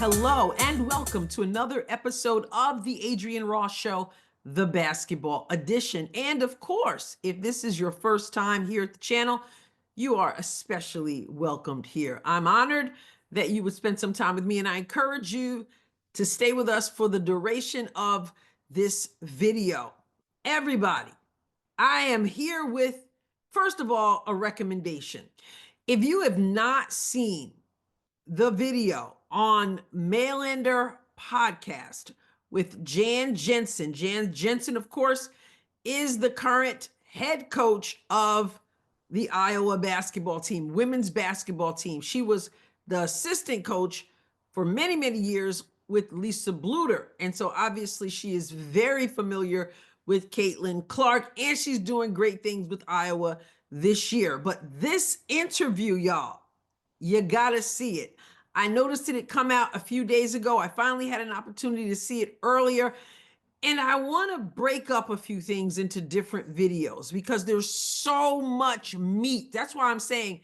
Hello and welcome to another episode of the Adrienne Ross Show, the basketball edition. And of course, if this is your first time here at the channel, you are especially welcomed here. I'm honored that you would spend some time with me, and I encourage you to stay with us for the duration of this video. Everybody, I am here with, first of all, a recommendation. If you have not seen the video on Mailander podcast with Jensen. Jensen, of course, is the current head coach of the Iowa basketball team, women's basketball team. She was the assistant coach for many, many years with Lisa Bluter. And so obviously she is very familiar with Caitlyn Clark, and she's doing great things with Iowa this year. But this interview, y'all, you gotta see it. I noticed it come out a few days ago. I finally had an opportunity to see it earlier. And I want to break up a few things into different videos because there's so much meat. That's why I'm saying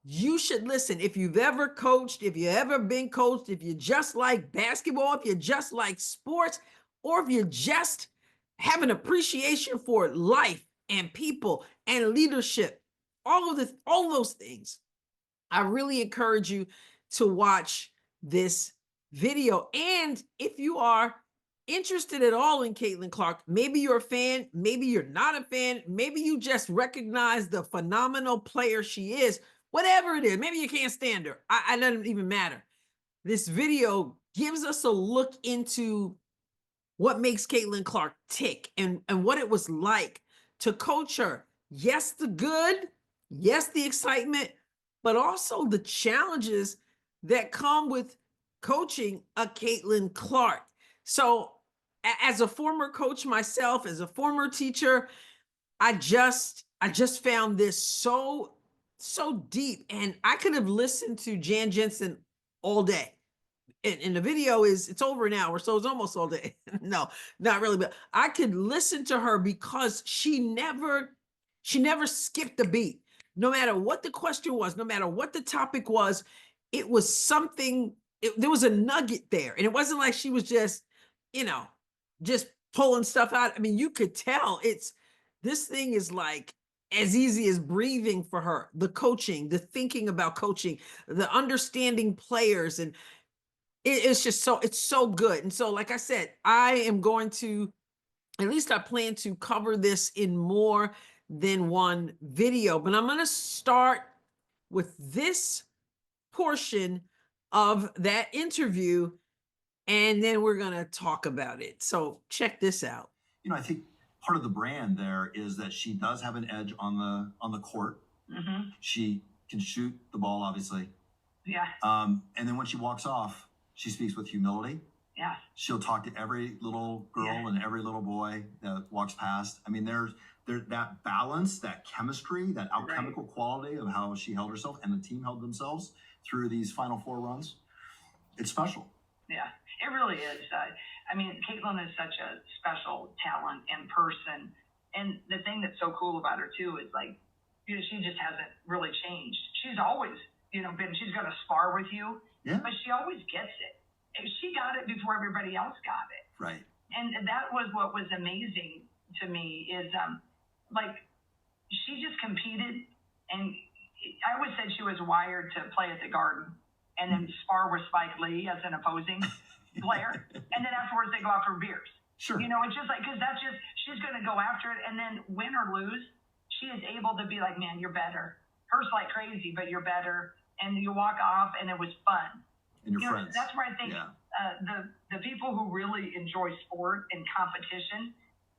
you should listen. If you've ever coached, if you've ever been coached, if you just like basketball, if you just like sports, or if you just have an appreciation for life and people and leadership, all of those things, I really encourage you to watch this video. And if you are interested at all in Caitlyn Clark, maybe you're a fan, maybe you're not a fan, maybe you just recognize the phenomenal player she is, whatever it is, maybe you can't stand her. It doesn't even matter. This video gives us a look into what makes Caitlyn Clark tick and what it was like to coach her. Yes, the good, yes, the excitement, but also the challenges that come with coaching a Caitlyn Clark. So as a former coach myself, as a former teacher, I just found this so deep. And I could have listened to Jensen all day. And the video it's over an hour, so it's almost all day. No, not really, but I could listen to her because she never skipped a beat. No matter what the question was, no matter what the topic was, it was something, there was a nugget there. And it wasn't like she was just, just pulling stuff out. I mean, you could tell this thing is like as easy as breathing for her. The coaching, the thinking about coaching, the understanding players, and it's just it's so good. And so, like I said, I am going to, at least I plan to cover this in more than one video, but I'm going to start with this portion of that interview, and then we're going to talk about it. So check this out. I think part of the brand there is that she does have an edge on the court. Mm-hmm. She can shoot the ball, obviously. Yeah. And then when she walks off, she speaks with humility. Yeah. She'll talk to every little girl and every little boy that walks past. I mean, there's that balance, that chemistry, that alchemical quality of how she held herself and the team held themselves through these Final Four runs. It's special. Yeah, it really is. I mean, Caitlyn is such a special talent in person. And the thing that's so cool about her, too, is like, she just hasn't really changed. She's always, she's going to spar with you. Yeah. But she always gets it. She got it before everybody else got it. Right. And that was what was amazing to me is, she just competed. And I always said she was wired to play at the Garden and then spar with Spike Lee as an opposing player. And then afterwards they go out for beers. Sure. It's just like, because she's going to go after it. And then win or lose, she is able to be like, man, you're better. Hurts like crazy, but you're better. And you walk off, and it was fun. And your friends. That's where I think the people who really enjoy sport and competition,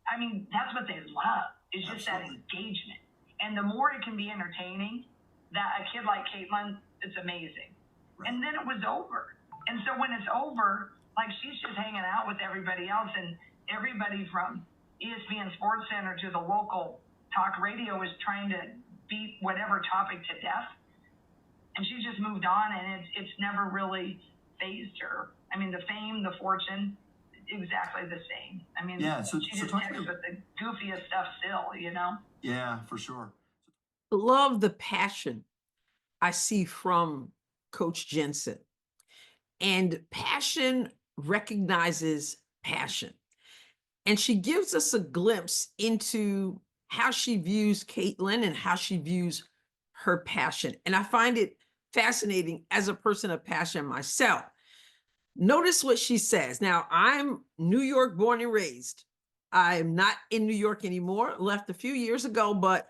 I mean, that's what they love. It's just that engagement. And the more it can be entertaining, that a kid like Caitlyn, it's amazing. Right. And then it was over. And so when it's over, like she's just hanging out with everybody else, and everybody from ESPN Sports Center to the local talk radio is trying to beat whatever topic to death. And she just moved on, and it's never really fazed her. I mean, the fame, the fortune, exactly the same. I mean, she just takes with the goofiest stuff still, Yeah, for sure. Love the passion I see from Coach Jensen. And passion recognizes passion. And she gives us a glimpse into how she views Caitlyn and how she views her passion. And I find it fascinating as a person of passion myself. Notice what she says. Now, I'm New York born and raised. I'm not in New York anymore, left a few years ago, but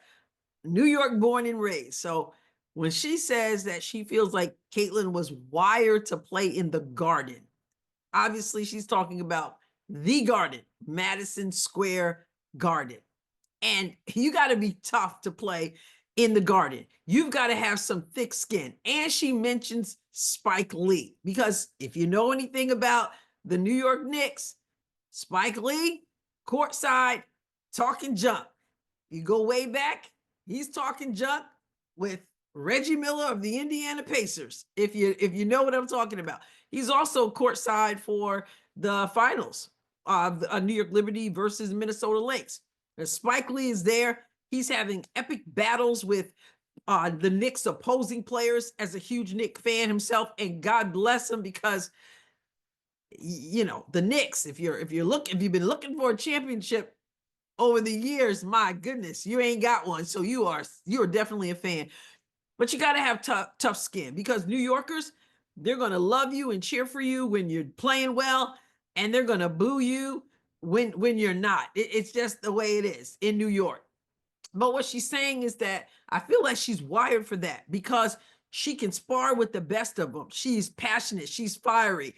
New York born and raised. So when she says that she feels like Caitlyn was wired to play in the Garden, obviously she's talking about the Garden, Madison Square Garden. And you got to be tough to play in the Garden. You've got to have some thick skin. And she mentions Spike Lee, because if you know anything about the New York Knicks, Spike Lee, courtside, talking junk. You go way back, he's talking junk with Reggie Miller of the Indiana Pacers. If you know what I'm talking about. He's also courtside for the finals of New York Liberty versus Minnesota Lynx. And Spike Lee is there. He's having epic battles with the Knicks opposing players as a huge Knicks fan himself. And God bless him, because the Knicks, if you've been looking for a championship over the years, my goodness, you ain't got one. So you're definitely a fan. But you got to have tough skin, because New Yorkers, they're going to love you and cheer for you when you're playing well, and they're going to boo you when you're not. It's just the way it is in New York. But what she's saying is that I feel like she's wired for that, because she can spar with the best of them. She's passionate. She's fiery,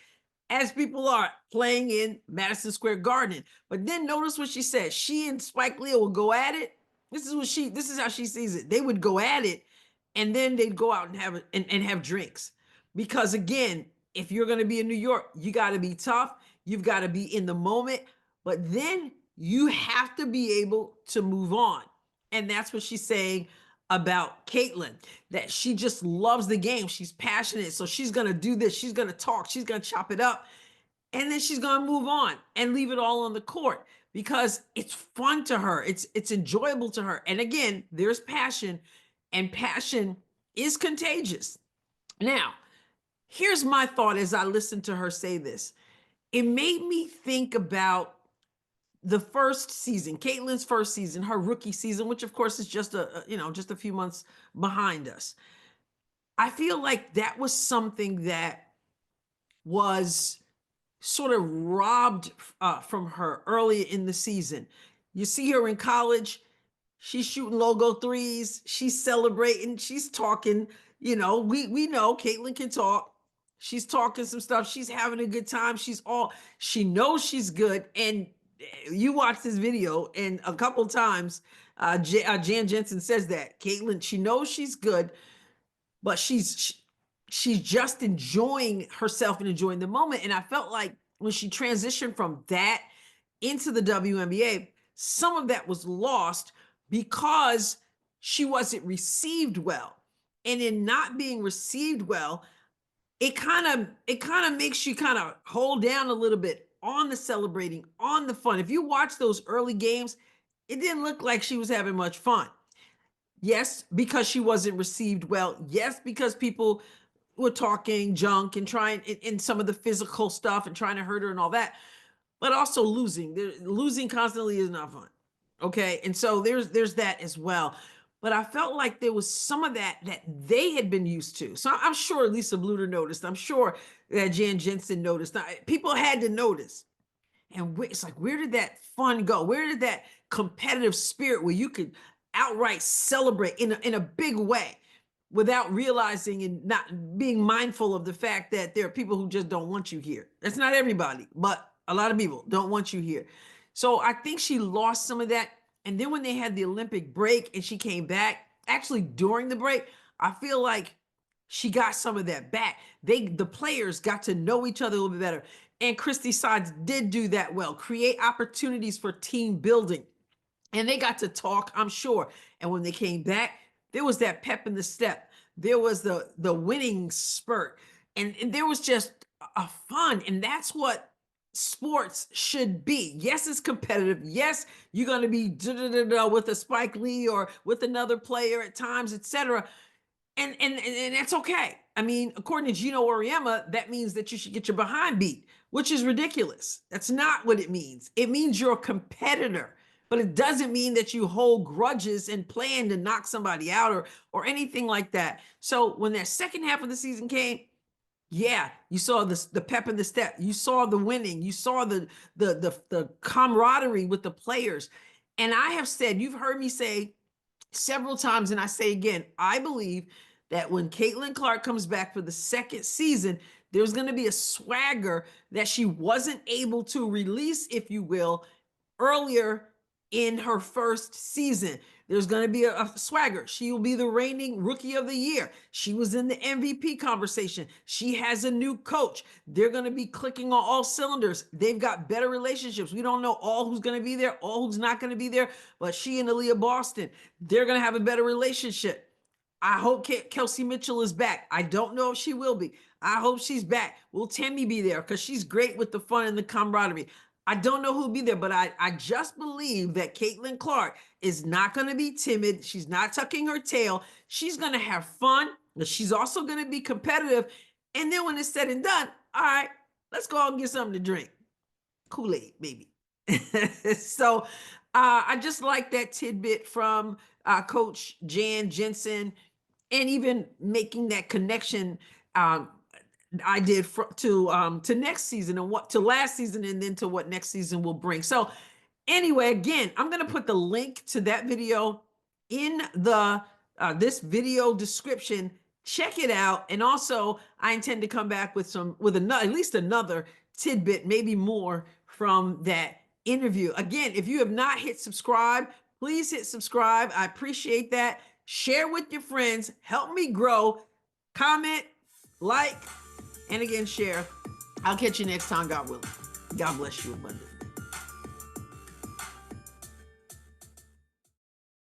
as people are playing in Madison Square Garden. But then notice what she says. She and Spike Lee will go at it. This is how she sees it. They would go at it, and then they'd go out and have drinks. Because again, if you're going to be in New York, you got to be tough. You've got to be in the moment, but then you have to be able to move on. And that's what she's saying about Caitlyn, that she just loves the game. She's passionate. So she's going to do this. She's going to talk. She's going to chop it up. And then she's going to move on and leave it all on the court, because it's fun to her. It's enjoyable to her. And again, there's passion, and passion is contagious. Now, here's my thought as I listened to her say this. It made me think about the first season, Caitlyn's first season, her rookie season, which of course is just a few months behind us. I feel like that was something that was sort of robbed from her early in the season. You see her in college, she's shooting logo threes, she's celebrating, she's talking, we know Caitlyn can talk. She's talking some stuff, she's having a good time, she knows she's good. And you watch this video, and a couple times, Jensen says that Caitlyn, she knows she's good, but she's just enjoying herself and enjoying the moment. And I felt like when she transitioned from that into the WNBA, some of that was lost because she wasn't received well. And in not being received well, it kind of makes you kind of hold down a little bit on the celebrating, on the fun. If you watch those early games, it didn't look like she was having much fun. Yes, because she wasn't received well. Yes, because people were talking junk and trying in some of the physical stuff and trying to hurt her and all that. But also losing. Losing constantly is not fun. Okay. And so there's that as well. But I felt like there was some of that they had been used to. So I'm sure Lisa Bluter noticed. I'm sure that Jensen noticed. Now, people had to notice. And it's like, where did that fun go? Where did that competitive spirit where you could outright celebrate in a big way without realizing and not being mindful of the fact that there are people who just don't want you here? That's not everybody, but a lot of people don't want you here. So I think she lost some of that. And then when they had the Olympic break and she came back, actually during the break, I feel like she got some of that back. The players got to know each other a little bit better. And Christy Sides did do that well, create opportunities for team building. And they got to talk, I'm sure. And when they came back, there was that pep in the step. There was the winning spurt. And there was just a fun. And that's what sports should be. Yes, it's competitive. Yes, you're going to be with a Spike Lee or with another player at times, etc. And that's okay. I mean, according to Gino Auriemma, that means that you should get your behind beat, which is ridiculous. That's not what it means. It means you're a competitor, but it doesn't mean that you hold grudges and plan to knock somebody out or anything like that. So when that second half of the season came, yeah, you saw the pep in the step. You saw the winning. You saw the camaraderie with the players. And I have said, you've heard me say several times, and I say again, I believe that when Caitlyn Clark comes back for the second season, there's going to be a swagger that she wasn't able to release, if you will, earlier in her first season. There's going to be a swagger. She will be the reigning rookie of the year. She was in the MVP conversation. She has a new coach. They're going to be clicking on all cylinders. They've got better relationships. We don't know all who's going to be there, all who's not going to be there, but she and Aaliyah Boston, they're going to have a better relationship. I hope Kelsey Mitchell is back. I don't know if she will be. I hope she's back. Will Tammy be there? Because she's great with the fun and the camaraderie. I don't know who'll be there, but I just believe that Caitlyn Clark is not going to be timid. She's not tucking her tail. She's going to have fun, but she's also going to be competitive. And then when it's said and done, all right, let's go out and get something to drink. Kool-Aid, maybe. So I just like that tidbit from Coach Jensen, and even making that connection I did to next season and what to last season and then to what next season will bring. So anyway, again, I'm going to put the link to that video in the this video description. Check it out. And also I intend to come back with at least another tidbit, maybe more from that interview. Again, if you have not hit subscribe, please hit subscribe. I appreciate that. Share with your friends. Help me grow. Comment, like, and again, share. I'll catch you next time, God willing. God bless you abundantly.